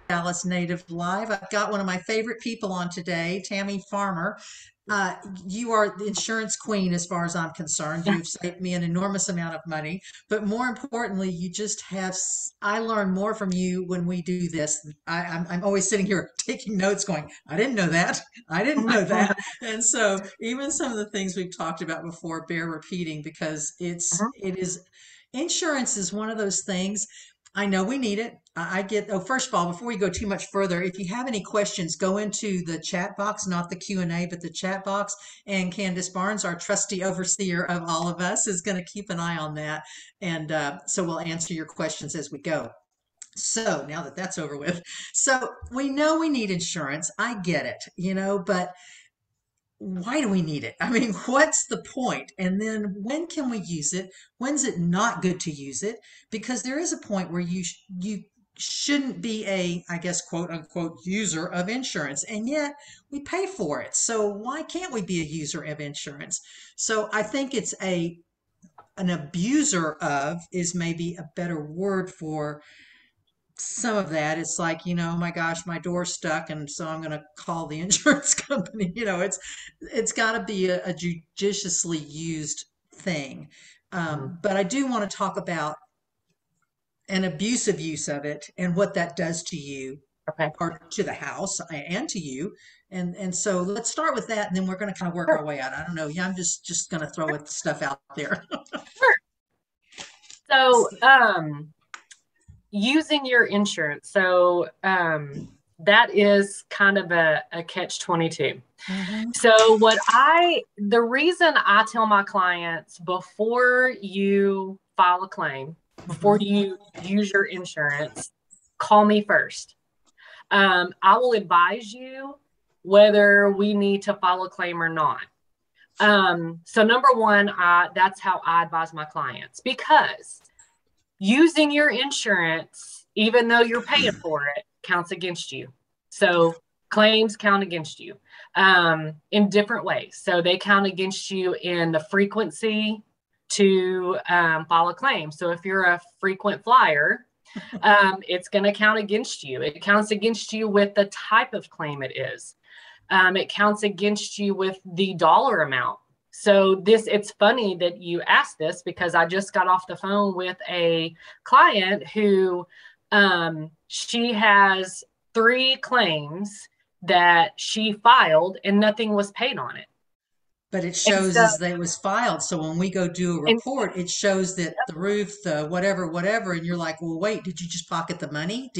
Dallas Native Live. I've got one of my favorite people on today, Tammy Farmer. Uh, you are the insurance queen as far as I'm concerned. You've saved me an enormous amount of money, but more importantly, you just have, I learn more from you when we do this. I'm always sitting here taking notes going, I didn't know that. I didn't know that. And so even some of the things we've talked about before bear repeating because it is, insurance is one of those things. I know we need it. I get, oh, first of all, before we go too much further, if you have any questions, go into the chat box, not the Q&A, but the chat box. And Candace Barnes, our trusty overseer of all of us, is going to keep an eye on that. And so we'll answer your questions as we go. So now that that's over with, so we know we need insurance. I get it, but why do we need it? I mean, what's the point? And then when can we use it? When's it not good to use it? Because there is a point where you shouldn't be a, I guess, quote unquote, user of insurance, and yet we pay for it. So why can't we be a user of insurance? So I think it's an abuser of is maybe a better word for some of that. It's like, oh my gosh, my door's stuck, and so I'm going to call the insurance company. It's got to be a judiciously used thing. Mhm. But I do want to talk about an abusive use of it and what that does to you Okay. or to the house and to you. And so let's start with that, and then we're going to kind of work Sure. our way out. I don't know. Yeah, I'm just going to throw it stuff out there. Sure. So, using your insurance. So, that is kind of a catch 22. Hmm. So, the reason I tell my clients before you file a claim, before Hmm. you use your insurance, call me first. I will advise you whether we need to file a claim or not. So number one, that's how I advise my clients, because using your insurance, even though you're paying for it, counts against you. So claims count against you in different ways. So they count against you in the frequency to file a claim. So if you're a frequent flyer, it's going to count against you. It counts against you with the type of claim it is. It counts against you with the dollar amount. So it's funny that you asked this, because I just got off the phone with a client who she has 3 claims that she filed and nothing was paid on it. But it And shows so, as they was filed. So when we go do a and report, it shows that the roof, the whatever, whatever, and you're like, well, wait, did you just pocket the money?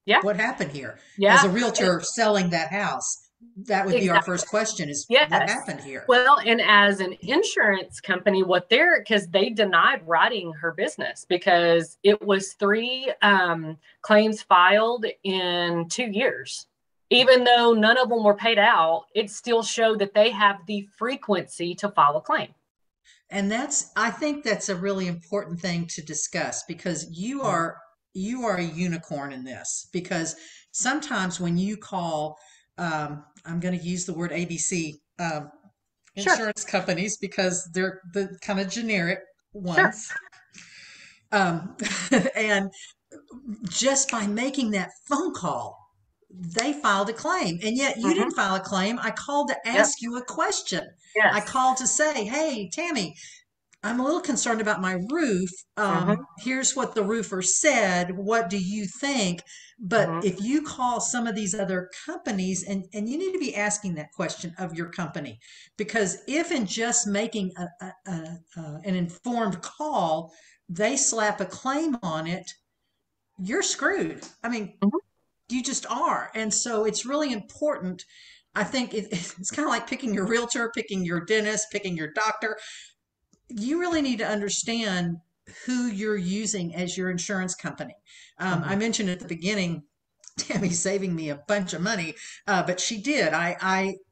yeah, What happened here? As yeah, a realtor selling that house, that would be our exactly. first question is what Yes. happened here? Well, and as an insurance company, because they denied writing her business because it was 3 claims filed in 2 years. Even though none of them were paid out, it still showed that they have the frequency to file a claim. And I think that's a really important thing to discuss because Mhm. you are a unicorn in this because sometimes when you call, I'm going to use the word ABC, Sure, insurance companies because they're the kind of generic sure. ones. Um, and just by making that phone call, they filed a claim. And yet you Hmm. didn't file a claim. I called to Yep. ask you a question. I Yes. called to say, hey, Tammy, I'm a little concerned about my roof. Hmm. Here's what the roofer said. What do you think? But Hmm. if you call some of these other companies, and you need to be asking that question of your company, because if in just making an informed call, they slap a claim on it, you're screwed. I mean, Hmm. you just are. And so it's really important. I think it's kind of like picking your realtor, picking your dentist, picking your doctor. You really need to understand who you're using as your insurance company. Hmm. I mentioned at the beginning, Tammy's saving me a bunch of money, but she did.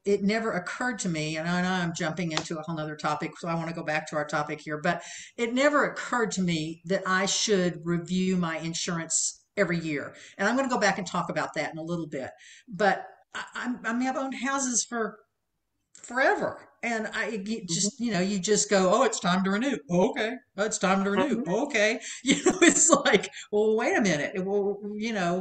It never occurred to me, and I know I'm jumping into a whole nother topic, so I want to go back to our topic here, but it never occurred to me that I should review my insurance every year. And I'm going to go back and talk about that in a little bit. But I mean, I've owned houses for forever. And Mhm. just, you just go, oh, it's time to renew. Okay. Oh, it's time to renew. Mhm. Okay. It's like, well, wait a minute. Well,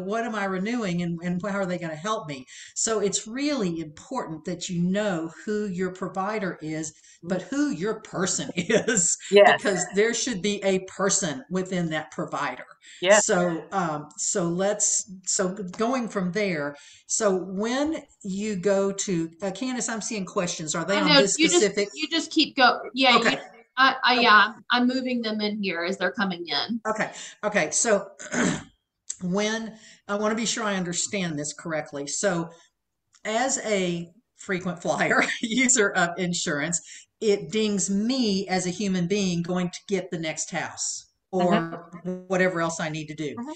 what am I renewing, and how are they going to help me? So it's really important that you know who your provider is, but who your person is, Yes. because there should be a person within that provider. Yes. So going from there, so when you go to Candace, I'm seeing questions. Are they Oh on no, this specific? you just keep go. Yeah, Okay. yeah, I'm moving them in here as they're coming in. Okay. Okay. So when I want to be sure I understand this correctly. So as a frequent flyer user of insurance, it dings me as a human being going to get the next house Mhm. or whatever else I need to do. Mhm.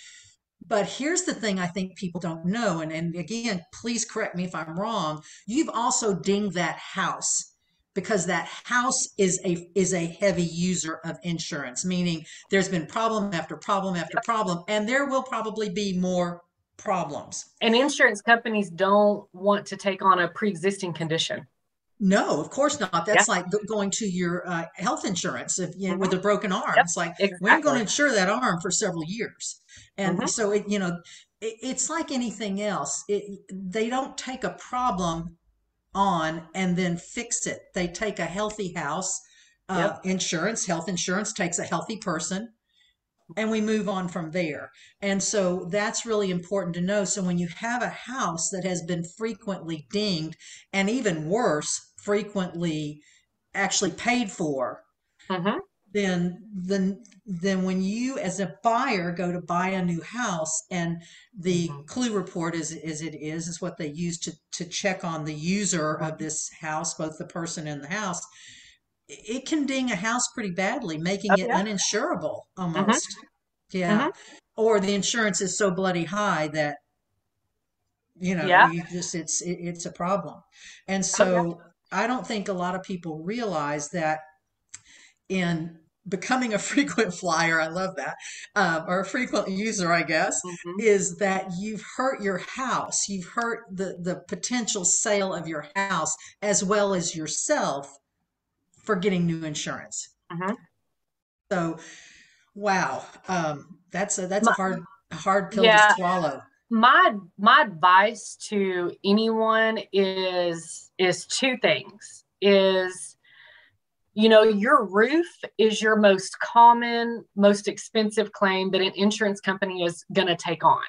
But here's the thing I think people don't know, and again, please correct me if I'm wrong. You've also dinged that house because that house is a heavy user of insurance, meaning there's been problem after problem after problem, and there will probably be more problems. And insurance companies don't want to take on a pre-existing condition. No, of course not. Yeah. That's like going to your health insurance if, with Mhm. a broken arm. Yep. It's like we ain't going to Exactly. insure that arm for several years, and Mhm. so it's like anything else. They don't take a problem on and then fix it. They take a healthy house, Yep. health insurance takes a healthy person, and we move on from there. And so that's really important to know. So when you have a house that has been frequently dinged, and even worse, frequently actually paid for, Mhm. then when you as a buyer go to buy a new house, and the Mhm. clue report is what they use to check on the user of Mhm. this house, both the person and the house, it can ding a house pretty badly, making Oh, it yeah. uninsurable Mhm. almost. Yeah. Mhm. Or the insurance is so bloody high that, Yeah. it's a problem. And Oh, yeah. so I don't think a lot of people realize that in becoming a frequent flyer, I love that, or a frequent user, I guess, Mhm. is that you've hurt your house. You've hurt the potential sale of your house as well as yourself for getting new insurance. Mhm. So, wow, that's My, a hard pill to yeah. swallow. My advice to anyone is two things. Is your roof is your most common, most expensive claim that an insurance company is going to take on.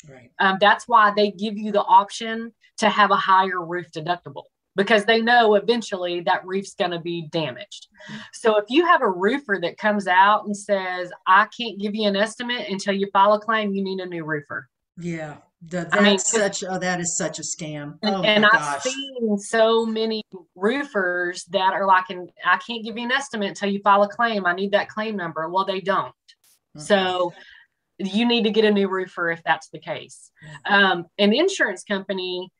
Right. That's why they give you the option to have a higher roof deductible, because they know eventually that roof's going to be damaged. So if you have a roofer that comes out and says, I can't give you an estimate until you file a claim, you need a new roofer. Yeah. I mean, That is such a scam. and, Oh my and I've gosh. seen so many roofers that are like, I can't give you an estimate until you file a claim. I need that claim number. Well, they don't. Mm-mm. So you need to get a new roofer if that's the case. An insurance company.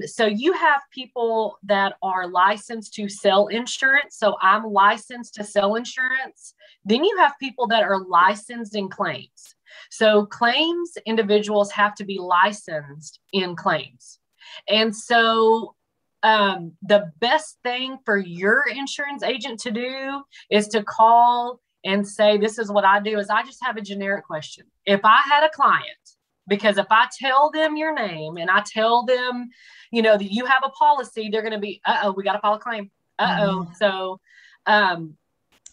So you have people that are licensed to sell insurance. So I'm licensed to sell insurance. Then you have people that are licensed in claims. So claims individuals have to be licensed in claims. And so the best thing for your insurance agent to do is to call and say, this is what I do, is I just have a generic question. If I had a client, because if I tell them your name and I tell them, that you have a policy, they're going to be, we got to file a claim. Mhm.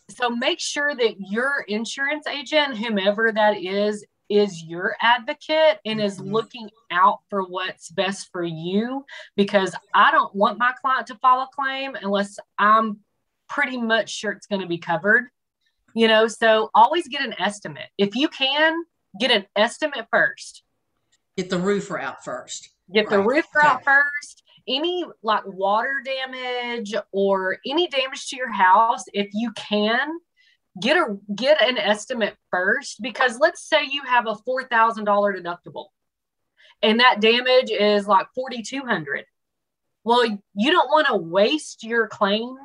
So make sure that your insurance agent, whomever that is your advocate and is Mhm. looking out for what's best for you, because I don't want my client to file a claim unless I'm pretty much sure it's going to be covered. So always get an estimate. If you can, get an estimate first. Get the roofer out first. Get the Right. roofer Okay. out first. Any like water damage or any damage to your house, if you can, get an estimate first, because let's say you have a $4,000 deductible and that damage is like $4,200. Well, you don't want to waste your claim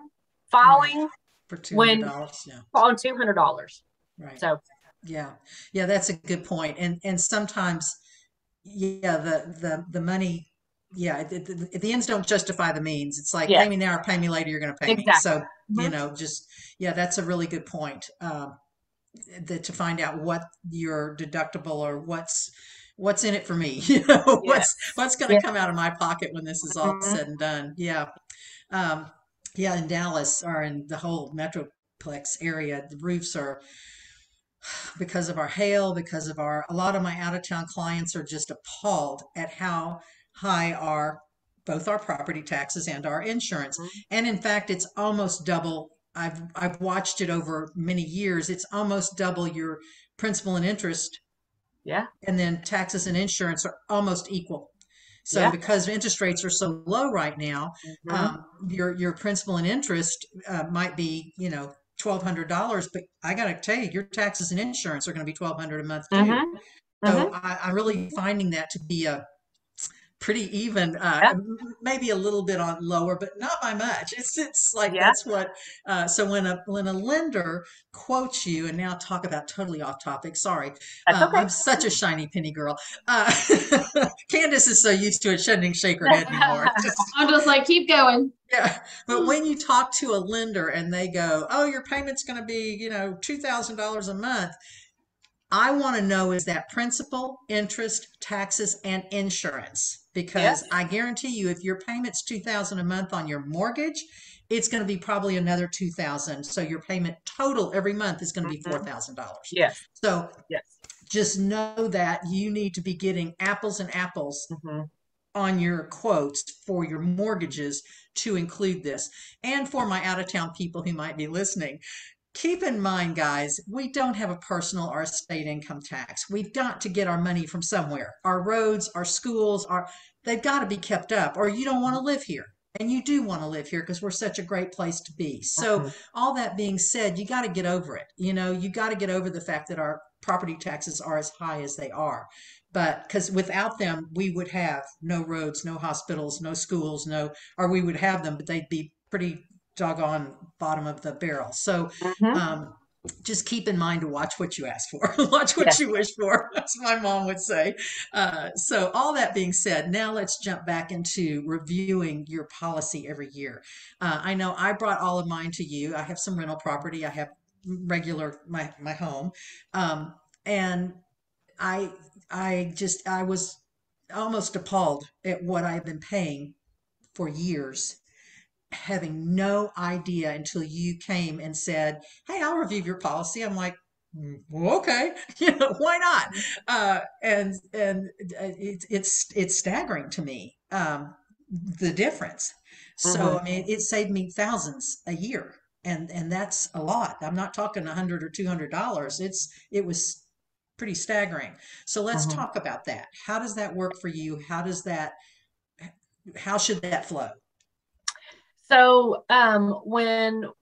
filing Right. For $200. Yeah. on $200. Right. So Yeah. Yeah, that's a good point. And sometimes, yeah, the money the ends don't justify the means. It's like, Yes, pay me now or pay me later, you're going to pay me. exactly. So, Mhm. just, that's a really good point. That to find out what your deductible or what's in it for me, Yes. what's going to Yeah. come out of my pocket when this is all Mhm. said and done. Um, in Dallas or in the whole metroplex area, the roofs are, because of our hail, because of a lot of my out of town clients are just appalled at how high both our property taxes and our insurance. Mhm. And in fact, it's almost double. I've watched it over many years. It's almost double your principal and interest, Yeah. and then taxes and insurance are almost equal. So Yeah. because interest rates are so low right now, Mhm. your principal and interest might be, $1,200, but I got to tell you, your taxes and insurance are going to be $1,200 a month too. Mhm. So Mhm. I'm really finding that to be a pretty even, Yeah. maybe a little bit on lower, but not by much. It's like Yeah. that's what. So when a lender quotes you, and now talk about totally off topic. Sorry, That's okay. I'm such a shiny penny girl. Uh, Candace is so used to it, she doesn't even shake her head anymore. I'm just like, keep going. Yeah, but when you talk to a lender and they go, "Oh, your payment's going to be, $2,000 a month," I want to know, is that principal, interest, taxes, and insurance? Yes. Because I guarantee you, if your payment's 2,000 a month on your mortgage, it's going to be probably another 2,000. So your payment total every month is going to be Mhm. $4,000. Yes. So Yes. just know that you need to be getting apples and apples Mhm. on your quotes for your mortgages to include this. And for my out of town people who might be listening, keep in mind, guys, we don't have a personal or state income tax. We've got to get our money from somewhere. Our roads, our schools, they've got to be kept up, or you don't want to live here. And you do want to live here because we're such a great place to be. So, Mhm. all that being said, you got to get over it. You got to get over the fact that our property taxes are as high as they are. But because without them, we would have no roads, no hospitals, no schools, or we would have them, but they'd be pretty doggone bottom of the barrel. So Mhm. um, just keep in mind to watch what you ask for, watch what Yes. you wish for, as my mom would say. So all that being said, now let's jump back into reviewing your policy every year. I know I brought all of mine to you. I have some rental property. I have regular my home, and I I was almost appalled at what I've been paying for years, having no idea until you came and said, "Hey, I'll review your policy." I'm like, Well, okay, why not?" It's staggering to me, the difference. So Mhm. I mean, it saved me thousands a year, and that's a lot. I'm not talking $100 or $200. It was pretty staggering. So let's Mhm. talk about that. How does that work for you? How should that flow? So when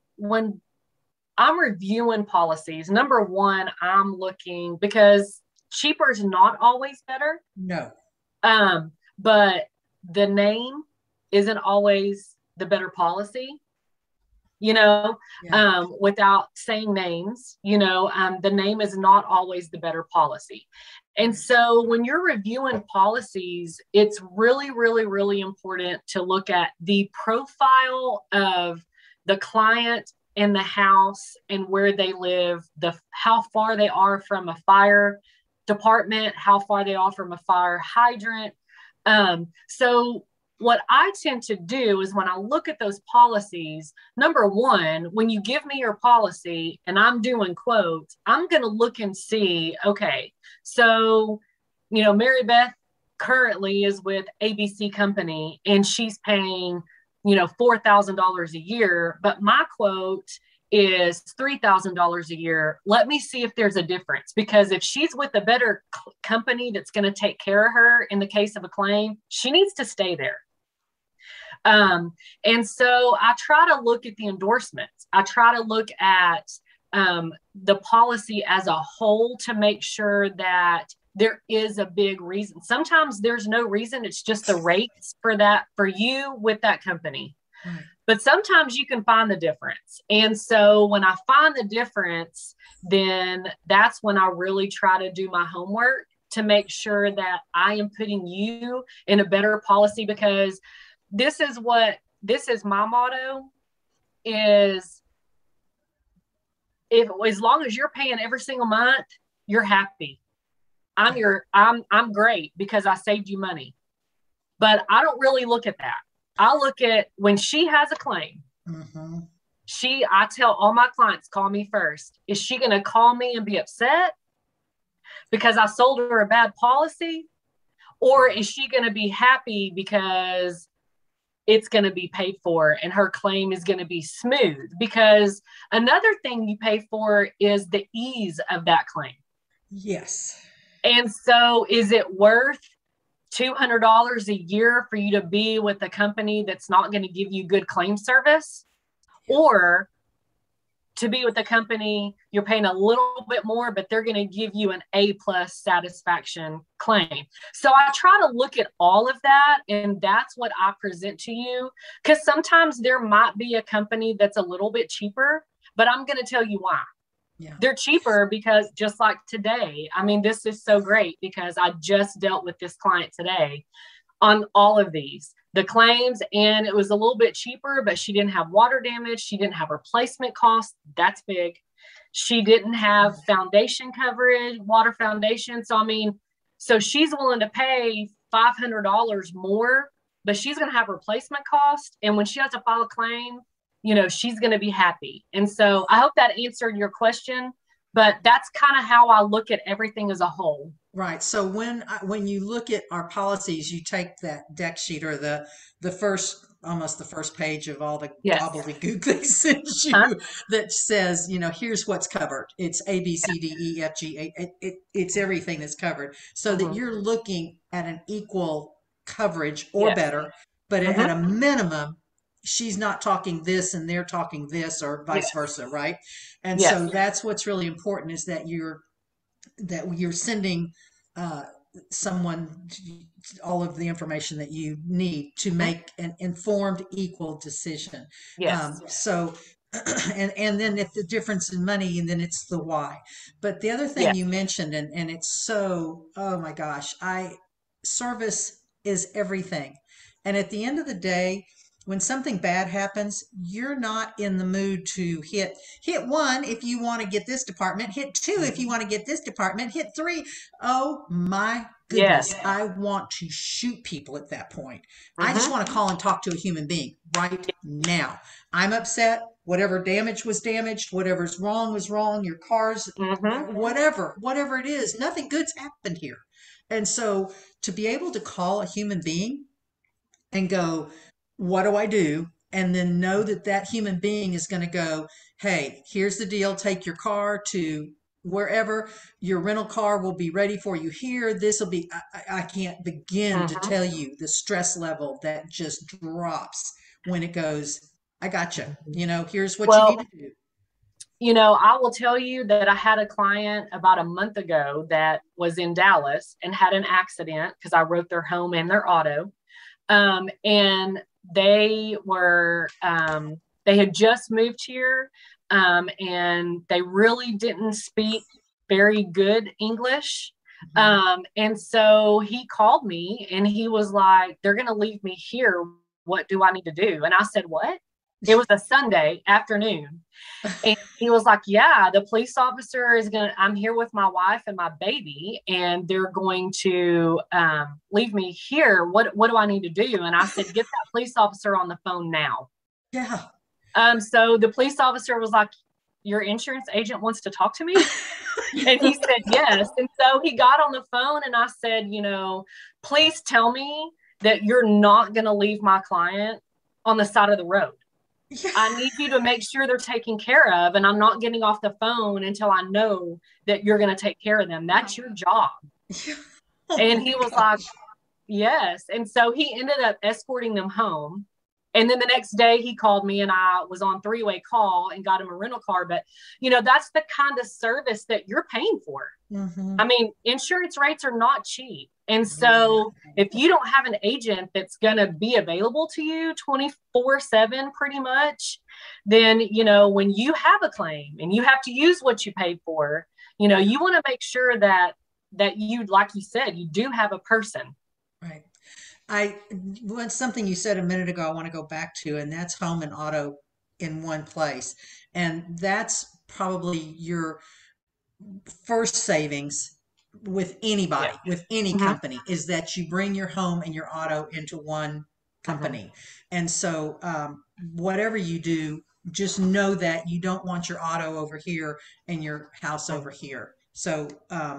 I'm reviewing policies, number one, I'm looking because cheaper is not always better. No. But the name isn't always the better policy, Yeah. without saying names, the name is not always the better policy. And so when you're reviewing policies, it's really, really, really important to look at the profile of the client and the house and where they live, how far they are from a fire department, how far they are from a fire hydrant. So what I tend to do is when I look at those policies, number one, when you give me your policy and I'm doing quotes, I'm going to look and see, okay, so, Mary Beth currently is with ABC Company and she's paying, $4,000 a year, but my quote is $3,000 a year. Let me see if there's a difference, because if she's with a better company that's going to take care of her in the case of a claim, she needs to stay there. And so I try to look at the endorsements. I try to look at the policy as a whole to make sure that there is a big reason. Sometimes there's no reason. It's just the rates for you with that company. Right. But sometimes you can find the difference. And so when I find the difference, then that's when I really try to do my homework to make sure that I am putting you in a better policy, because this is my motto is, as long as you're paying every single month, you're happy. I'm great because I saved you money. But I don't really look at that. I look at when she has a claim. Mm-hmm. I tell all my clients, call me first. Is she going to call me and be upset because I sold her a bad policy? Or is she going to be happy because it's going to be paid for and her claim is going to be smooth? Because another thing you pay for is the ease of that claim. Yes. And so is it worth $200 a year for you to be with a company that's not going to give you good claim service? Or to be with a company, you're paying a little bit more, but they're going to give you an A+ satisfaction claim. So I try to look at all of that, and that's what I present to you. Because sometimes there might be a company that's a little bit cheaper, but I'm going to tell you why. Yeah. They're cheaper because, just like today, I mean, this is so great because I just dealt with this client today on all of these, the claims, and it was a little bit cheaper, but she didn't have water damage. She didn't have replacement costs. That's big. She didn't have foundation coverage, water foundation. So, I mean, so she's willing to pay $500 more, but she's going to have replacement cost. And when she has to file a claim, you know, she's going to be happy. And so I hope that answered your question, but that's kind of how I look at everything as a whole. Right. So when you look at our policies, you take that deck sheet or the first, almost the first page of all the gobbledygook they send you that says, you know, here's what's covered. It's A, B, C, D, E, F, G, it's everything that's covered, so that you're looking at an equal coverage or better, but at a minimum, she's not talking this and they're talking this, or vice versa. Right. And so that's what's really important, is that you're sending someone all of the information that you need to make an informed, equal decision. So, and then if the difference in money, and then it's the why. But the other thing you mentioned, and it's so, oh my gosh, service is everything. And at the end of the day, when something bad happens, you're not in the mood to hit 1 if you want to get this department, hit 2 if you want to get this department, hit 3. Oh my goodness. I want to shoot people at that point. I just want to call and talk to a human being right now. I'm upset. Whatever damage was damaged, whatever's wrong was wrong. Your car's whatever it is, nothing good's happened here. And so to be able to call a human being and go, what do I do? And then know that that human being is going to go, hey, here's the deal. Take your car to wherever. Your rental car will be ready for you here. This will be, I can't begin to tell you the stress level that just drops when it goes, I got you. You know, here's what you need to do. You know, I will tell you that I had a client about a month ago that was in Dallas and had an accident because I wrote their home and their auto. And they were, they had just moved here, and they really didn't speak very good English. And so he called me and he was like, they're going to leave me here. What do I need to do? And I said, what? It was a Sunday afternoon. And he was like, yeah, the police officer is I'm here with my wife and my baby, and they're going to leave me here. What do I need to do? And I said, get that police officer on the phone now. Yeah. So the police officer was like, your insurance agent wants to talk to me? And he said, yes. And so he got on the phone and I said, you know, please tell me that you're not going to leave my client on the side of the road. I need you to make sure they're taken care of, and I'm not getting off the phone until I know that you're going to take care of them. That's your job. And he was like, yes. And so he ended up escorting them home. And then the next day he called me and I was on 3-way call and got him a rental car. But, you know, that's the kind of service that you're paying for. I mean, insurance rates are not cheap. And so if you don't have an agent that's going to be available to you 24/7 pretty much, then, you know, when you have a claim and you have to use what you paid for, you know, you want to make sure that that you, like you said, you do have a person. Right. I what's something you said a minute ago I want to go back to, and that's home and auto in one place. And that's probably your first savings with anybody, Yeah. with any Mhm. company, is that you bring your home and your auto into one company. And so, whatever you do, just know that you don't want your auto over here and your house over here. So,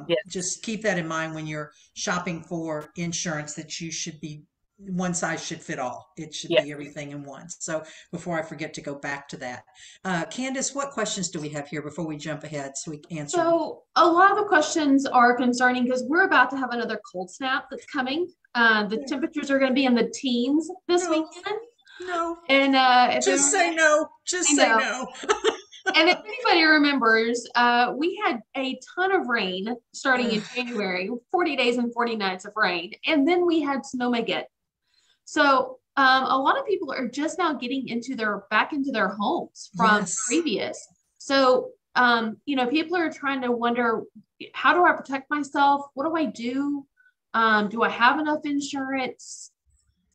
Yes. just keep that in mind when you're shopping for insurance, that you should be one size should fit all. It should Yes. be everything in one. So before I forget to go back to that, Candace, what questions do we have here before we jump ahead so we can answer? So a lot of the questions are concerning because we're about to have another cold snap that's coming. The temperatures are going to be in the teens this No. weekend. No, And if just say no. Just I say know. no. And if anybody remembers, we had a ton of rain starting in January, 40 days and 40 nights of rain. And then we had snow again. So a lot of people are just now getting back into their homes from Yes. previous. So, people are trying to wonder, how do I protect myself? What do I do? Do I have enough insurance?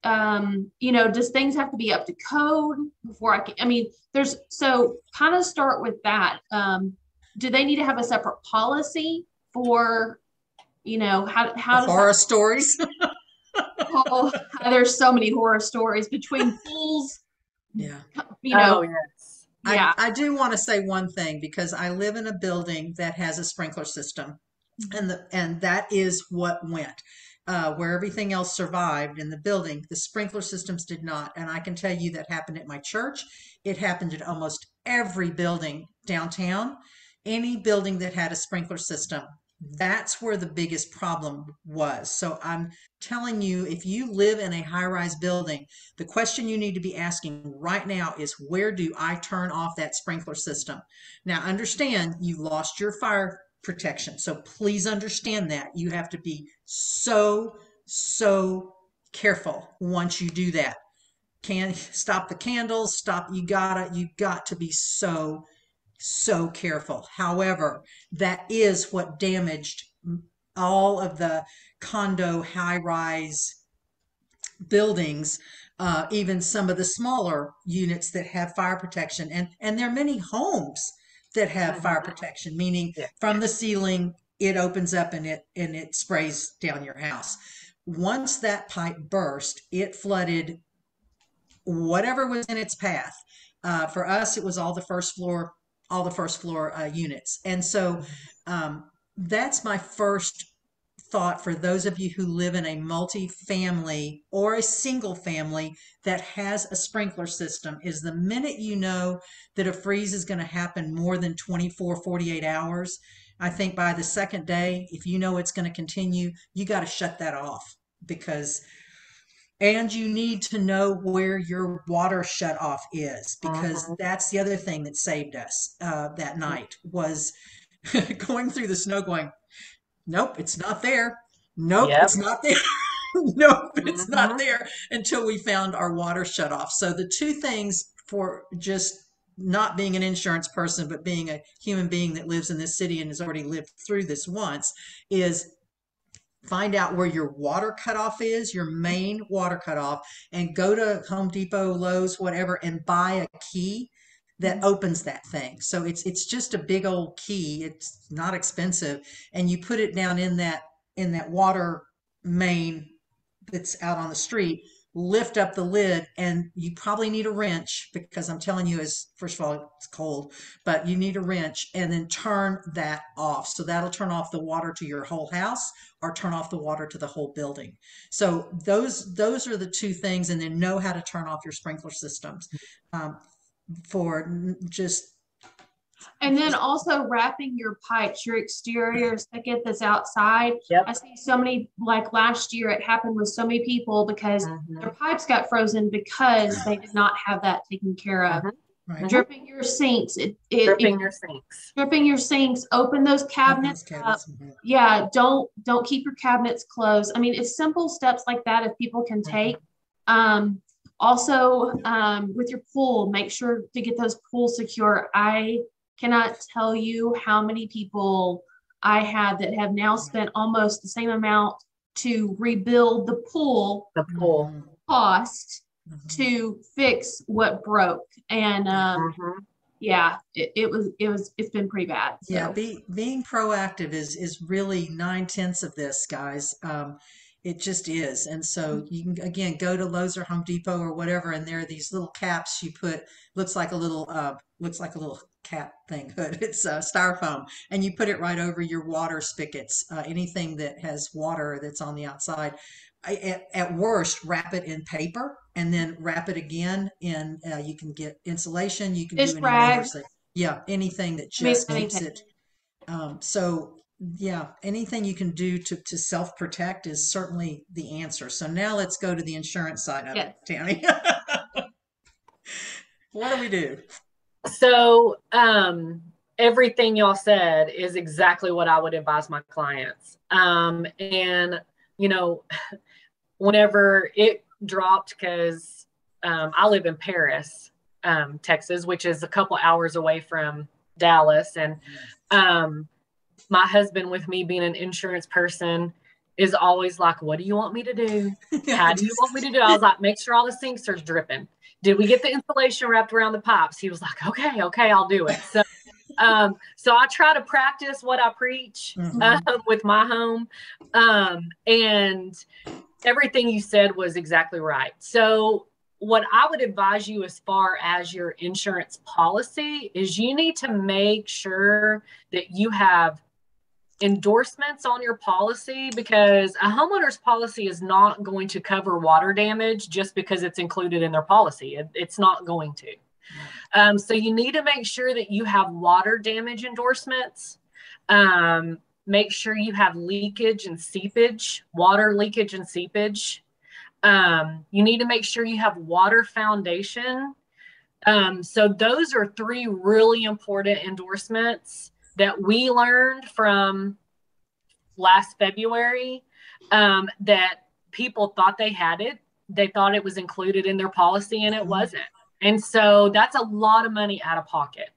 Does things have to be up to code before kind of start with that. Do they need to have a separate policy for, how does Horror stories. Oh, there's so many horror stories between pools. Yeah. Oh, yes. Yeah. I do want to say one thing, because I live in a building that has a sprinkler system, and that is what went. Where everything else survived in the building, the sprinkler systems did not. And I can tell you that happened at my church. It happened at almost every building downtown. Any building that had a sprinkler system, that's where the biggest problem was. So I'm telling you, if you live in a high-rise building, the question you need to be asking right now is, where do I turn off that sprinkler system? Now, understand you lost your fire protection. So please understand that you have to be so careful once you do that. Can stop the candles, stop. You got to be so careful. However, that is what damaged all of the condo high rise buildings, even some of the smaller units that have fire protection. And there are many homes that have fire protection, meaning from the ceiling, it opens up and it sprays down your house. Once that pipe burst, it flooded whatever was in its path. For us, it was all the first floor units. And so that's my first thought for those of you who live in a multi-family or a single family that has a sprinkler system, is the minute you know that a freeze is going to happen more than 24, 48 hours, I think by the second day, if you know it's going to continue, you got to shut that off. And you need to know where your water shut off is, because that's the other thing that saved us that night, was going through the snow going, nope, it's not there. Nope, it's not there. Nope, it's not there, until we found our water shut off. So the two things, for just not being an insurance person, but being a human being that lives in this city and has already lived through this once, is find out where your water cutoff is, your main water cutoff, and go to Home Depot, Lowe's, whatever, and buy a key that opens that thing. So it's just a big old key. It's not expensive, and you put it down in that water main that's out on the street. Lift up the lid, and you probably need a wrench, because I'm telling you, first of all, it's cold, but you need a wrench, and then turn that off. So that'll turn off the water to your whole house, or turn off the water to the whole building. So those are the two things. And then know how to turn off your sprinkler systems, for just. And then also wrapping your pipes, your exterior spigot that's outside. Yep. I see so many, like last year, it happened with so many people because their pipes got frozen because they did not have that taken care of. Right. Dripping your sinks. Dripping your sinks. Open those cabinets up. Yeah, don't keep your cabinets closed. I mean, it's simple steps like that if people can take. Also, with your pool, make sure to get those pools secure. I cannot tell you how many people I have that have now spent almost the same amount to rebuild the pool The pool. cost to fix what broke. And yeah, it's been pretty bad. So. Yeah, being proactive is really 9/10 of this, guys. It just is. And so you can again go to Lowe's or Home Depot or whatever, and there are these little caps you put, looks like a little cap thing hood. It's styrofoam, and you put it right over your water spigots, anything that has water that's on the outside. At worst, wrap it in paper and then wrap it again in, you can get insulation, you can Fish do any rag. numbers that, yeah, anything that just keeps it. So yeah, anything you can do to self-protect is certainly the answer. So now let's go to the insurance side of it, Tammy. What do we do? So everything y'all said is exactly what I would advise my clients. And you know, whenever it dropped, because I live in Paris, Texas, which is a couple hours away from Dallas. And my husband, with me being an insurance person, is always like, what do you want me to do? How do you want me to do? I was like, make sure all the sinks are dripping. Did we get the insulation wrapped around the pipes? He was like, okay, I'll do it. So so I try to practice what I preach with my home. And everything you said was exactly right. So what I would advise you as far as your insurance policy is you need to make sure that you have endorsements on your policy, because a homeowner's policy is not going to cover water damage just because it's included in their policy. It's not going to. So you need to make sure that you have water damage endorsements. Make sure you have leakage and seepage, water leakage and seepage. You need to make sure you have water foundation. So those are three really important endorsements that we learned from last February, that people thought they had it. They thought it was included in their policy, and it wasn't. And so that's a lot of money out of pocket.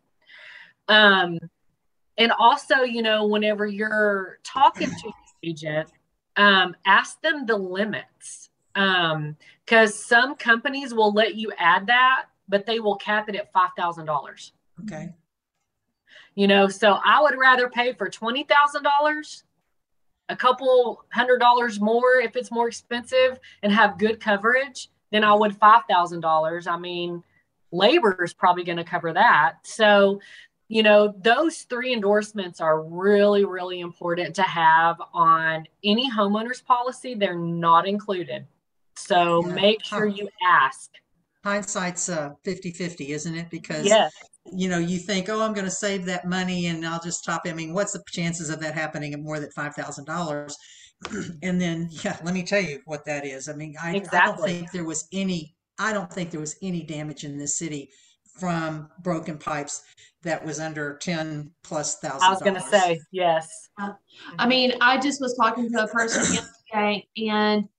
And also, you know, whenever you're talking to your agent, ask them the limits, because some companies will let you add that, but they will cap it at $5,000. Okay. You know, so I would rather pay for $20,000, a couple $100 more if it's more expensive, and have good coverage than I would $5,000. I mean, labor is probably going to cover that. So, you know, those three endorsements are really, really important to have on any homeowner's policy. They're not included. So make sure you ask. Hindsight's 50-50, isn't it? Because you know, you think, oh, I'm going to save that money and I'll just top it. I mean, what's the chances of that happening at more than $5,000? And then, yeah, let me tell you what that is. I mean, I don't think there was any damage in this city from broken pipes that was under $10,000+ I was going to say, yes. I mean, I just was talking to a person yesterday, and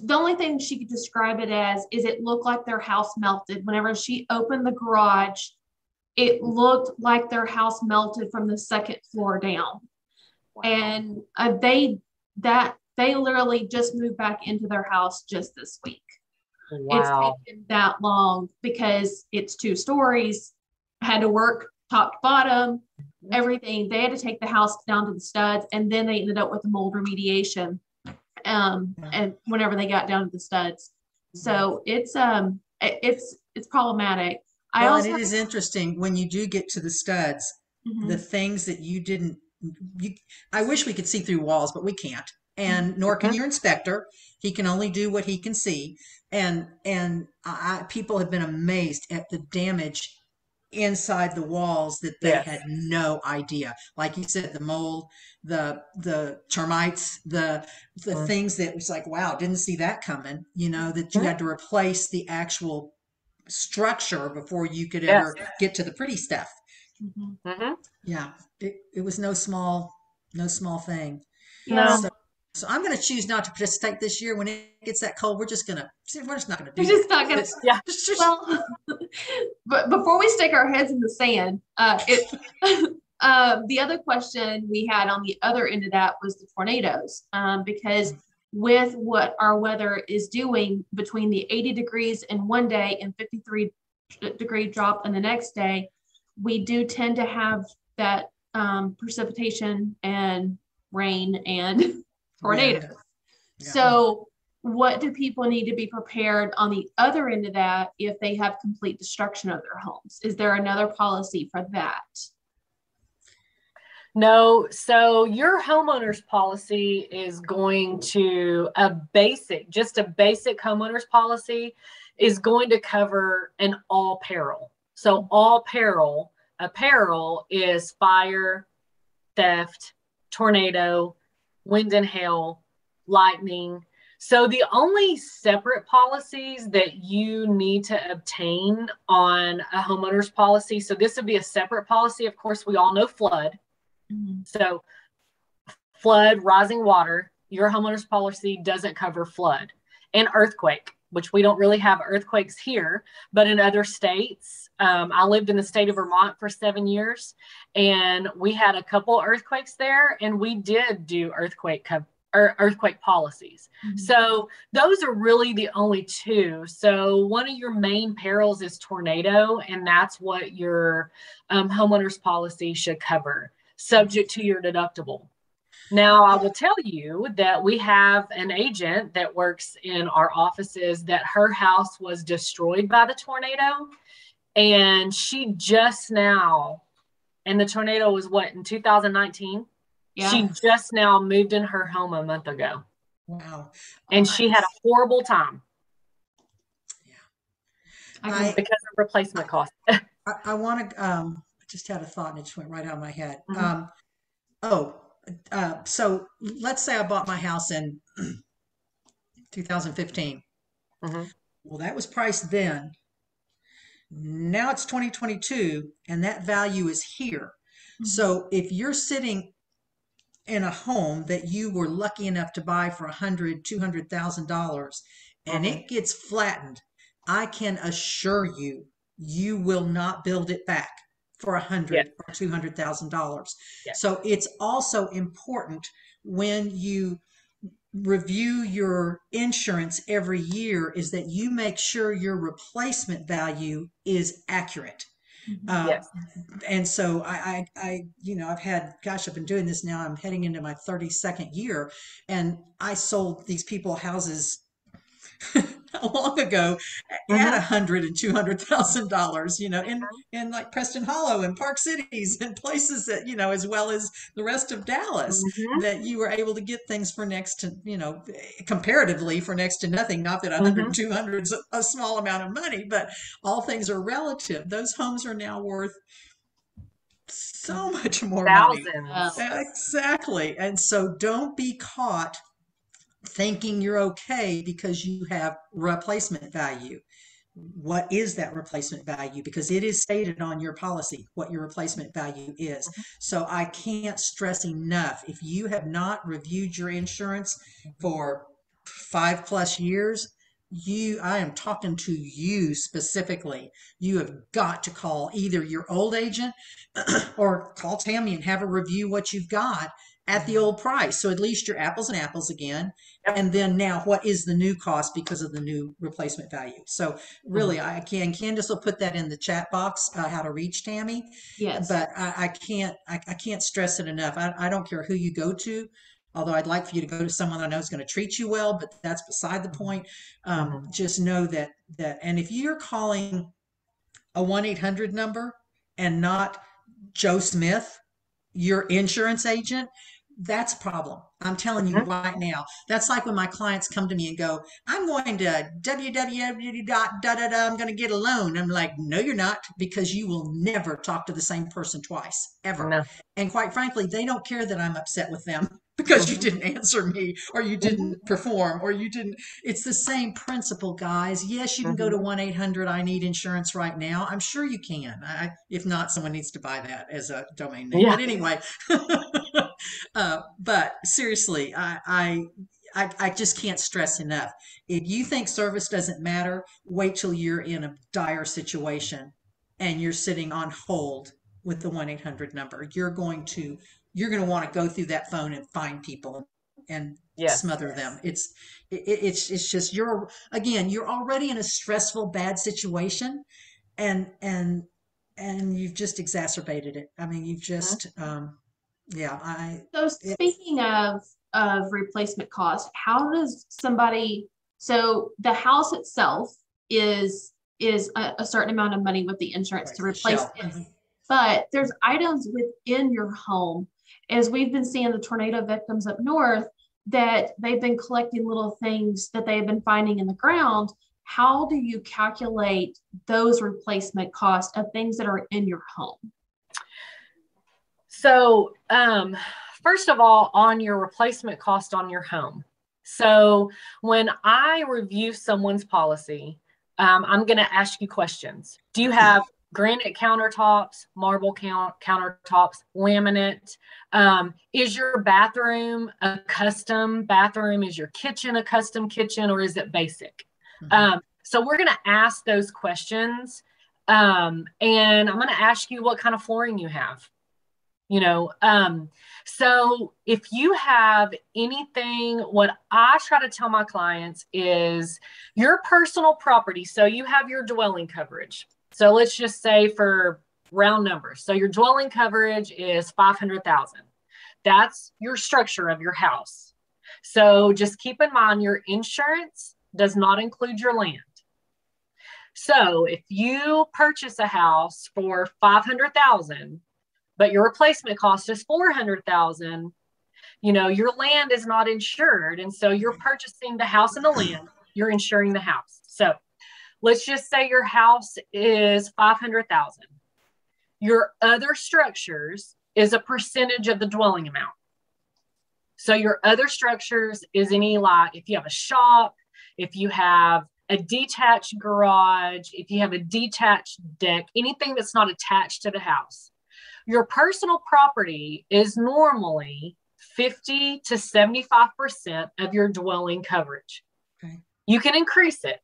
the only thing she could describe it as is it looked like their house melted. Whenever she opened the garage, it looked like their house melted from the second floor down. Wow. And they literally just moved back into their house just this week. Wow. It's taken that long because it's 2 stories, had to work top to bottom, everything. They had to take the house down to the studs, and then they ended up with the mold remediation. And whenever they got down to the studs, so it's problematic. And it is interesting when you do get to the studs, the things that you didn't. I wish we could see through walls, but we can't, and nor can your inspector. He can only do what he can see, and people have been amazed at the damage inside the walls that they had no idea. Like you said, the mold, the termites, the things that was like, wow, didn't see that coming, you know, that you had to replace the actual structure before you could ever get to the pretty stuff. Yeah. It was no small thing. No. So I'm going to choose not to participate this year. When it gets that cold, we're just not going to do it. We're just not going to. Well, but before we stick our heads in the sand, the other question we had on the other end of that was the tornadoes, because with what our weather is doing between the 80 degrees in one day and 53-degree drop in the next day, we do tend to have that precipitation and rain and tornadoes. Yeah. So what do people need to be prepared on the other end of that if they have complete destruction of their homes? Is there another policy for that? No. So your homeowner's policy is going to just a basic homeowner's policy is going to cover an all peril. So all peril, a peril is fire, theft, tornado, wind and hail, lightning. So the only separate policies that you need to obtain on a homeowner's policy, so this would be a separate policy. Of course, we all know flood. Mm-hmm. So flood, rising water, your homeowner's policy doesn't cover flood. And earthquake, which we don't really have earthquakes here, but in other states. I lived in the state of Vermont for 7 years, and we had a couple earthquakes there, and we did do earthquake policies. Mm-hmm. So those are really the only two. So one of your main perils is tornado, and that's what your homeowner's policy should cover, subject to your deductible. Now, I will tell you that we have an agent that works in our offices that her house was destroyed by the tornado, and she just now, and the tornado was what, in 2019? Yeah. She just now moved in her home a month ago. Wow. And she had a horrible time. Yeah. Because of replacement costs. I want to, I just had a thought and it just went right out of my head. Mm-hmm. So let's say I bought my house in 2015. Mm-hmm. Well, that was priced then. Now it's 2022 and that value is here. Mm-hmm. So if you're sitting in a home that you were lucky enough to buy for $100,000, $200,000 and it gets flattened, I can assure you, you will not build it back for $100,000 or $200,000. Yes. So it's also important when you review your insurance every year is that you make sure your replacement value is accurate. Yes. And so I I've had, I've been doing this now. I'm heading into my 32nd year, and I sold these people houses long ago at $100,000 and $200,000, in like Preston Hollow and Park Cities and places that, as well as the rest of Dallas, that you were able to get things for next to, comparatively for next to nothing. Not that 100, 200 is a small amount of money, but all things are relative. Those homes are now worth so much more money. Exactly. And so don't be caught thinking you're okay because you have replacement value. What is that replacement value? Because it is stated on your policy what your replacement value is. So I can't stress enough, if you have not reviewed your insurance for 5+ years, I am talking to you specifically. You have got to call either your old agent or call Tammy and have her review what you've got at the old price. So at least you're apples and apples again. Yep. And then now what is the new cost because of the new replacement value? So really Candace will put that in the chat box, how to reach Tammy. Yes. But I can't stress it enough. I don't care who you go to, although I'd like for you to go to someone I know is going to treat you well, but that's beside the point. Just know that, and if you're calling a 1-800 number and not Joe Smith, your insurance agent, that's a problem. I'm telling you right now. That's like when my clients come to me and go, I'm going to www. I'm going to get a loan. I'm like, no, you're not, because you will never talk to the same person twice, ever. No. And quite frankly, they don't care that I'm upset with them because you didn't answer me, or you didn't perform, or you didn't. It's the same principle, guys. Yes, you can go to 1-800 I need insurance right now. I'm sure you can. If not, someone needs to buy that as a domain name. Yeah. But anyway, but seriously, I just can't stress enough. If you think service doesn't matter, wait till you're in a dire situation and you're sitting on hold with the 1-800 number. You're going to want to go through that phone and find people and Yes. smother them. It's just, you're already in a stressful, bad situation, and you've just exacerbated it. I mean, you've just, So speaking of replacement cost, how does somebody, so the house itself is a certain amount of money with the insurance to replace it. Mm-hmm. But there's items within your home, as we've been seeing the tornado victims up north, that they've been collecting little things that they've been finding in the ground. How do you calculate those replacement costs of things that are in your home? So, first of all, on your replacement cost on your home. So when I review someone's policy, I'm going to ask you questions. Do you have granite countertops, marble countertops, laminate? Is your bathroom a custom bathroom? Is your kitchen a custom kitchen, or is it basic? Mm-hmm. So we're going to ask those questions. And I'm going to ask you what kind of flooring you have. So if you have anything, what I try to tell my clients is your personal property. So you have your dwelling coverage. So let's just say, for round numbers, so your dwelling coverage is 500,000. That's your structure of your house. So just keep in mind, your insurance does not include your land. So if you purchase a house for 500,000, but your replacement cost is 400,000, your land is not insured. And so you're purchasing the house and the land, you're insuring the house. So let's just say your house is 500,000. Your other structures is a percentage of the dwelling amount. So your other structures is if you have a shop, if you have a detached garage, if you have a detached deck, anything that's not attached to the house. Your personal property is normally 50 to 75% of your dwelling coverage. Okay. You can increase it.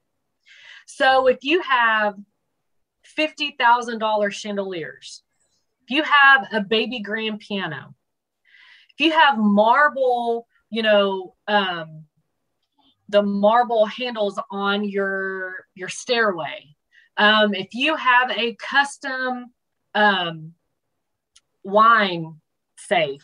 So if you have $50,000 chandeliers, if you have a baby grand piano, if you have marble, the marble handles on your stairway, if you have a custom wine safe,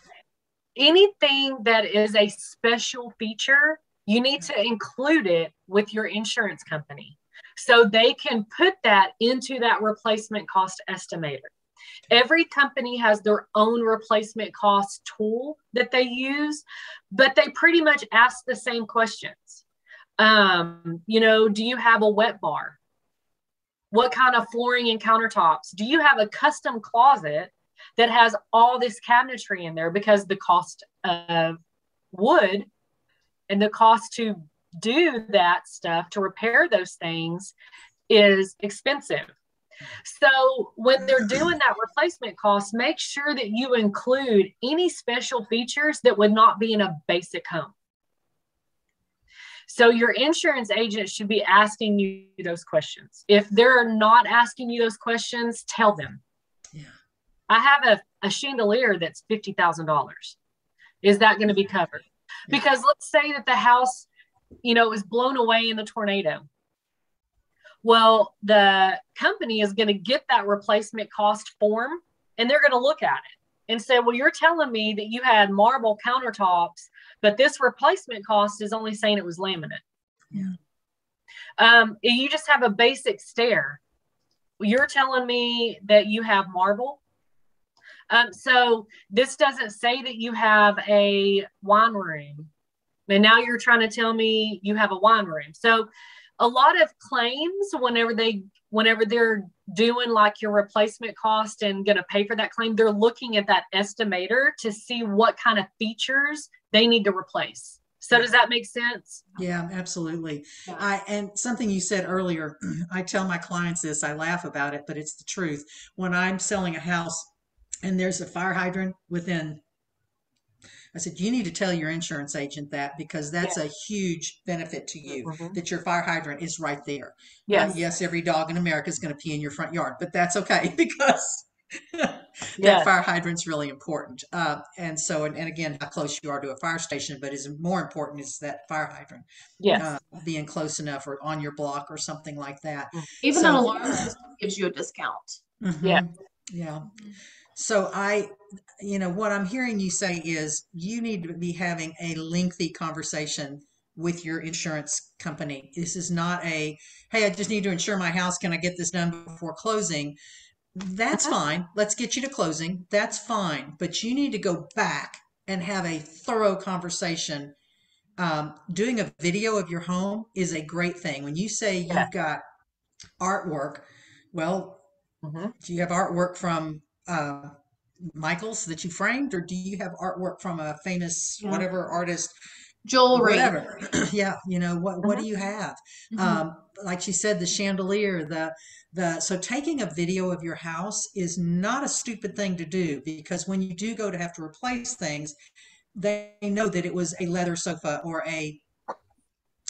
anything that is a special feature, you need to include it with your insurance company so they can put that into that replacement cost estimator. Every company has their own replacement cost tool that they use, but they pretty much ask the same questions. Do you have a wet bar? What kind of flooring and countertops? Do you have a custom closet that has all this cabinetry in there? Because the cost of wood and the cost to do that stuff, to repair those things, is expensive. So when they're doing that replacement cost, make sure that you include any special features that would not be in a basic home. So your insurance agent should be asking you those questions. If they're not asking you those questions, tell them. Yeah. I have a chandelier that's $50,000. Is that going to be covered? Yeah. Because let's say that the house, is blown away in the tornado. Well, the company is going to get that replacement cost form, and they're going to look at it and say, well, you're telling me that you had marble countertops, but this replacement cost is only saying it was laminate. Yeah. You just have a basic stair. You're telling me that you have marble. So this doesn't say that you have a wine room. And now you're trying to tell me you have a wine room. So a lot of claims, whenever they're doing like your replacement cost and going to pay for that claim, they're looking at that estimator to see what kind of features they need to replace. So does that make sense? Yeah, absolutely. Yeah. And something you said earlier, I tell my clients this, I laugh about it, but it's the truth. When I'm selling a house and there's a fire hydrant within, I said, you need to tell your insurance agent that, because that's a huge benefit to you, that your fire hydrant is right there. Yes. Yes, every dog in America is going to pee in your front yard, but that's okay because That Yes. fire hydrant's really important. And again, how close you are to a fire station, but is more important is that fire hydrant Yes. being close enough or on your block or something like that. Even an So, alarm system gives you a discount. Yeah. yeah. So what I'm hearing you say is you need to be having a lengthy conversation with your insurance company. This is not a, hey, I just need to insure my house. Can I get this done before closing? That's fine. Let's get you to closing. That's fine. But you need to go back and have a thorough conversation. Doing a video of your home is a great thing. When you say Yeah. you've got artwork, well, Mhm. do you have artwork from Michael's that you framed, or do you have artwork from a famous Yeah. whatever artist? Jewelry. Whatever. Yeah, what Mhm. do you have? Mhm. Like you said, the chandelier, so taking a video of your house is not a stupid thing to do, because when you do go to have to replace things, they know that it was a leather sofa or a,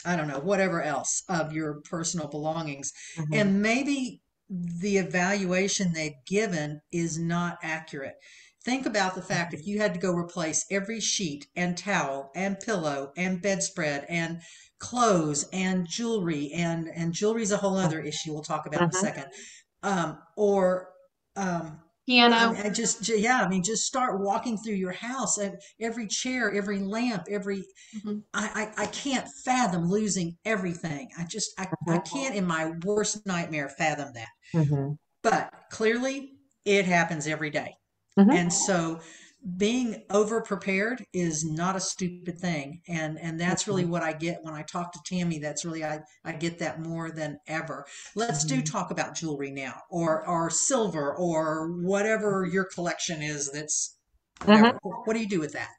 I don't know, whatever else of your personal belongings. Mhm. And maybe the evaluation they've given is not accurate. Think about the fact if you had to go replace every sheet and towel and pillow and bedspread and clothes and jewelry, and jewelry is a whole other issue we'll talk about in a Mhm. second. Or Piano. just start walking through your house, and every chair, every lamp, every Mhm. I can't fathom losing everything. I Mhm. can't in my worst nightmare fathom that. Mhm. But clearly it happens every day. Mhm. And so being over prepared is not a stupid thing. And that's really Mhm. what I get when I talk to Tammy. That's really, I get that more than ever. Let's do Mhm. talk about jewelry now, or silver, or whatever your collection is. That's Mhm. whatever. What do you do with that?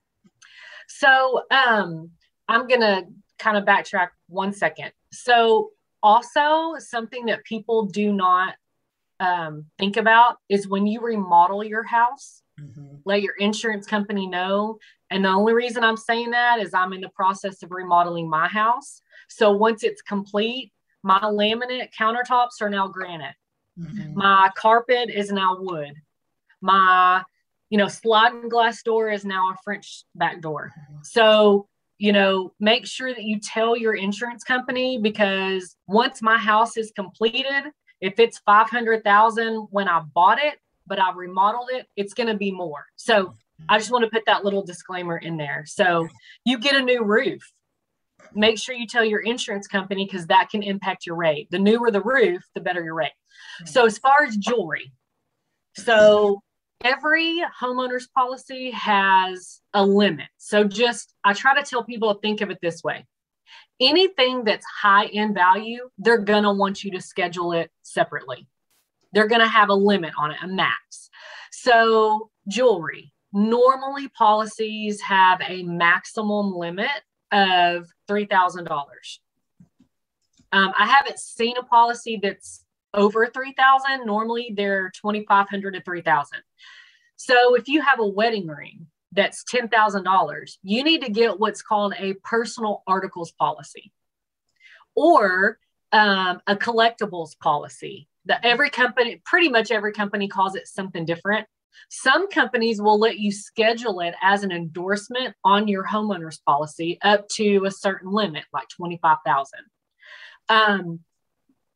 So, I'm gonna kind of backtrack 1 second. So, also something that people do not think about is when you remodel your house, Hmm. let your insurance company know. And the only reason I'm saying that is I'm in the process of remodeling my house. So once it's complete, my laminate countertops are now granite. Hmm. My carpet is now wood. My, sliding glass door is now a French back door. So, make sure that you tell your insurance company, because once my house is completed, if it's 500,000 when I bought it, but I remodeled it, it's going to be more. So I just want to put that little disclaimer in there. So you get a new roof, make sure you tell your insurance company, because that can impact your rate. The newer the roof, the better your rate. So as far as jewelry, so every homeowner's policy has a limit. So I try to tell people to think of it this way. Anything that's high in value, they're going to want you to schedule it separately. They're going to have a limit on it, a max. So jewelry, normally policies have a maximum limit of $3,000. I haven't seen a policy that's over 3,000. Normally they're 2,500 to 3,000. So if you have a wedding ring that's $10,000, you need to get what's called a personal articles policy, or a collectibles policy. Pretty much every company calls it something different. Some companies will let you schedule it as an endorsement on your homeowner's policy up to a certain limit, like 25,000.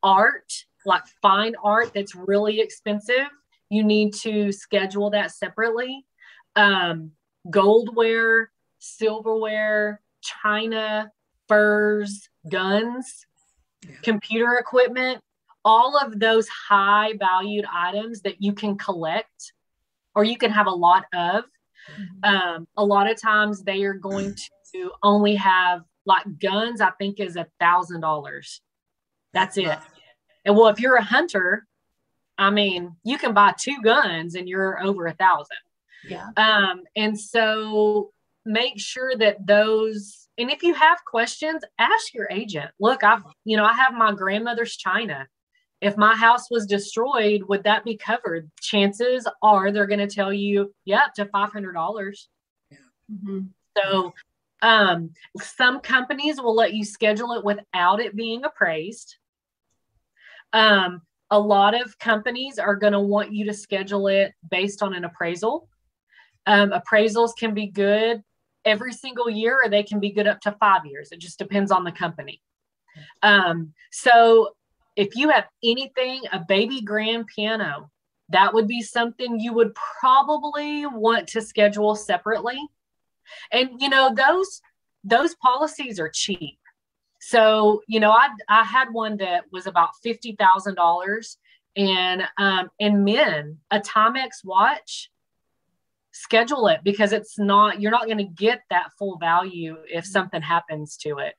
Art, like fine art that's really expensive, you need to schedule that separately. Goldware, silverware, china, furs, guns, computer equipment, all of those high valued items that you can collect or you can have a lot of. A lot of times they are going to only have, like, guns, I think is $1,000. That's it. And well, if you're a hunter, I mean, you can buy 2 guns and you're over 1,000. Yeah. And so make sure that those, and if you have questions, ask your agent. Look, I have my grandmother's china. If my house was destroyed, would that be covered? Chances are they're going to tell you, yeah, up to $500. Mm-hmm. So some companies will let you schedule it without it being appraised. A A lot of companies are going to want you to schedule it based on an appraisal. Appraisals can be good every single year, or they can be good up to 5 years. It just depends on the company. So if you have anything, a baby grand piano, that would be something you would probably want to schedule separately. And, you know, those policies are cheap. So, you know, I had one that was about $50,000, and men, a Timex watch, schedule it, because you're not going to get that full value if something happens to it.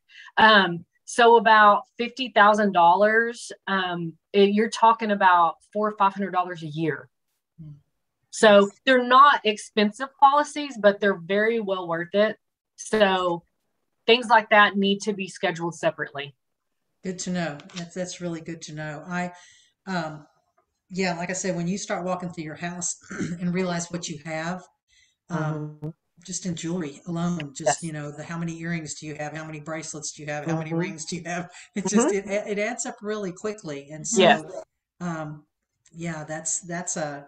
So about $50,000, you're talking about $400 or $500 a year. So they're not expensive policies, but they're very well worth it. So things like that need to be scheduled separately. Good to know. That's really good to know. Yeah, like I said, when you start walking through your house and realize what you have, just in jewelry alone, just, you know, how many earrings do you have? How many bracelets do you have? How many rings do you have? It just, it adds up really quickly. And so, yeah, that's a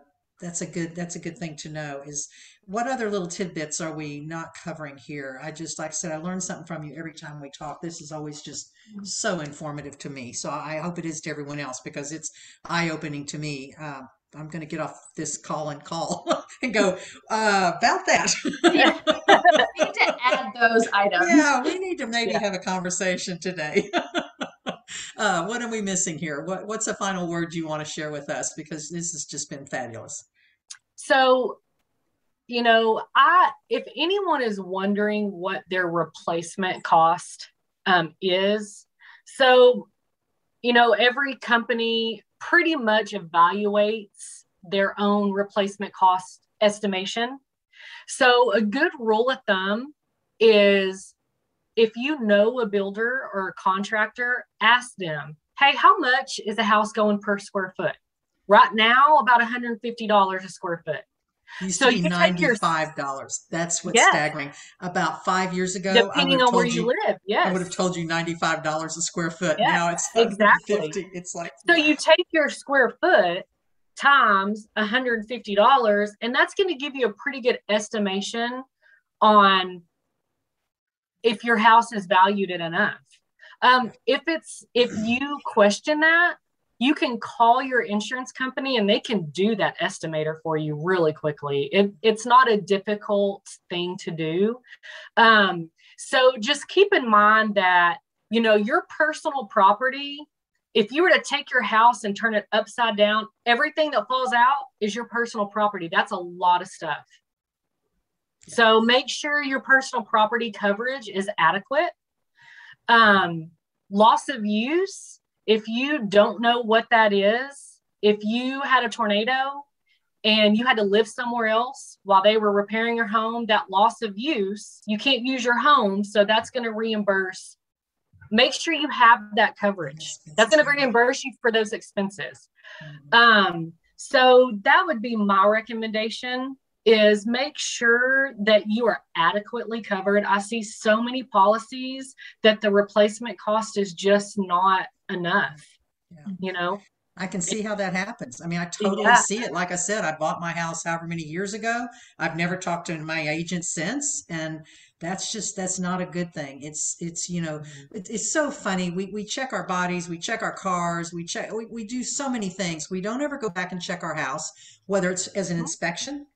good thing to know. Is what other little tidbits are we not covering here? Like I said, I learn something from you every time we talk. This is always just so informative to me. So I hope it is to everyone else, because it's eye-opening to me. I'm going to get off this call and go about that. Yeah. We need to add those items. Yeah, we need to maybe have a conversation today. What are we missing here? What's a final word you want to share with us? Because this has just been fabulous. So, you know, if anyone is wondering what their replacement cost is, so, you know, every company pretty much evaluates their own replacement cost estimation. So a good rule of thumb is, if you know a builder or a contractor, ask them, hey, how much is a house going per square foot? Right now, about $150 a square foot. Used to be $95. That's what's staggering. About 5 years ago, depending on where you live, I would have told you $95 a square foot. Yes, now it's exactly. It's like, so you take your square foot times $150, and that's going to give you a pretty good estimation on if your house is valued at enough. If you question that, you can call your insurance company and they can do that estimator for you really quickly. It's not a difficult thing to do. So just keep in mind that, you know, your personal property, if you were to take your house and turn it upside down, everything that falls out is your personal property. That's a lot of stuff. So make sure your personal property coverage is adequate. Loss of use, if you don't know what that is, if you had a tornado and you had to live somewhere else while they were repairing your home, that loss of use, you can't use your home, so that's going to reimburse. Make sure you have that coverage. That's going to reimburse you for those expenses. So that would be my recommendation, is make sure that you are adequately covered. I see so many policies that the replacement cost is just not enough. You know, I can see how that happens. I mean, I totally see it. Like I said, I bought my house however many years ago. I've never talked to my agent since, and that's not a good thing. It's you know, it's so funny. We check our bodies, we check our cars, we do so many things. We don't ever go back and check our house, whether it's as an inspection,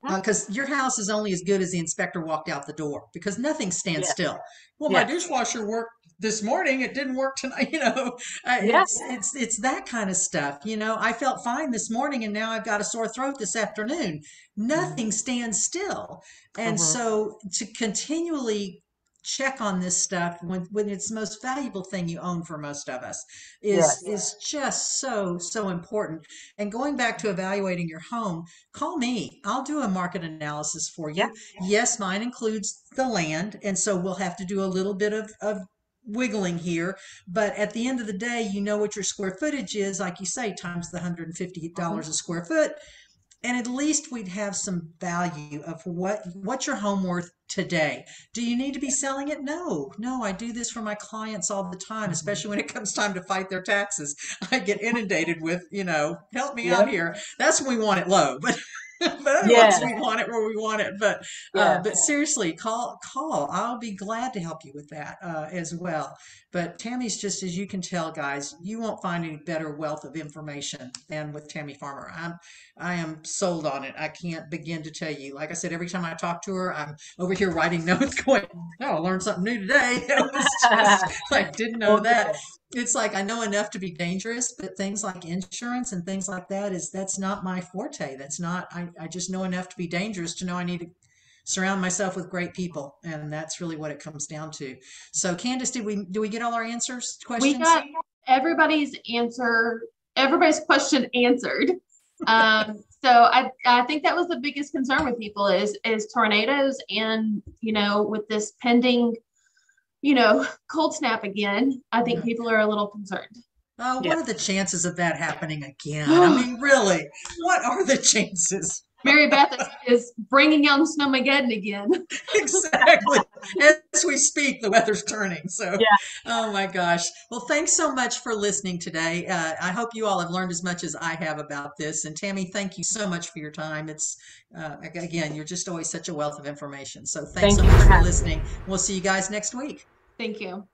because your house is only as good as the inspector walked out the door, because nothing stands still. Well, my dishwasher worked this morning, it didn't work tonight. You know, it's that kind of stuff. You know, I felt fine this morning and now I've got a sore throat this afternoon. Nothing stands still. And so to continually check on this stuff when it's the most valuable thing you own for most of us is just so important. And going back to evaluating your home, call me. I'll do a market analysis for you. Yes, mine includes the land, and so we'll have to do a little bit of wiggling here, but at the end of the day, you know what your square footage is, like you say, times the $150 a square foot. and at least we'd have some value of what's your home worth today. Do you need to be selling it? No, I do this for my clients all the time, Mhm. especially when it comes time to fight their taxes. I get inundated with, help me out Yep. here. That's when we want it low, but but otherwise Yes. we want it where we want it. Yes. But seriously, call. I'll be glad to help you with that as well. But Tammy's, just as you can tell, guys, you won't find any better wealth of information than with Tammy Farmer. I am sold on it. I can't begin to tell you. Like I said, every time I talk to her, I'm over here writing notes going, oh, I learned something new today. It was just like, didn't know Well, that. good. It's like, I know enough to be dangerous, but things like insurance and things like that that's not my forte. That's not, I just know enough to be dangerous to know I need to surround myself with great people. And that's really what it comes down to. So Candace, do we get all our answers, We questions? got everybody's question answered. So I think that was the biggest concern with people is tornadoes, and with this pending cold snap again, I think people are a little concerned. Oh, Yeah. what are the chances of that happening again? I mean, really, what are the chances? Mary Beth is bringing on Snowmageddon again. Exactly. As we speak, the weather's turning. So, Yeah. oh my gosh. Well, thanks so much for listening today. I hope you all have learned as much as I have about this. And Tammy, thank you so much for your time. It's, again, you're just always such a wealth of information. So thanks Thank so you much for for having me. listening. We'll see you guys next week. Thank you.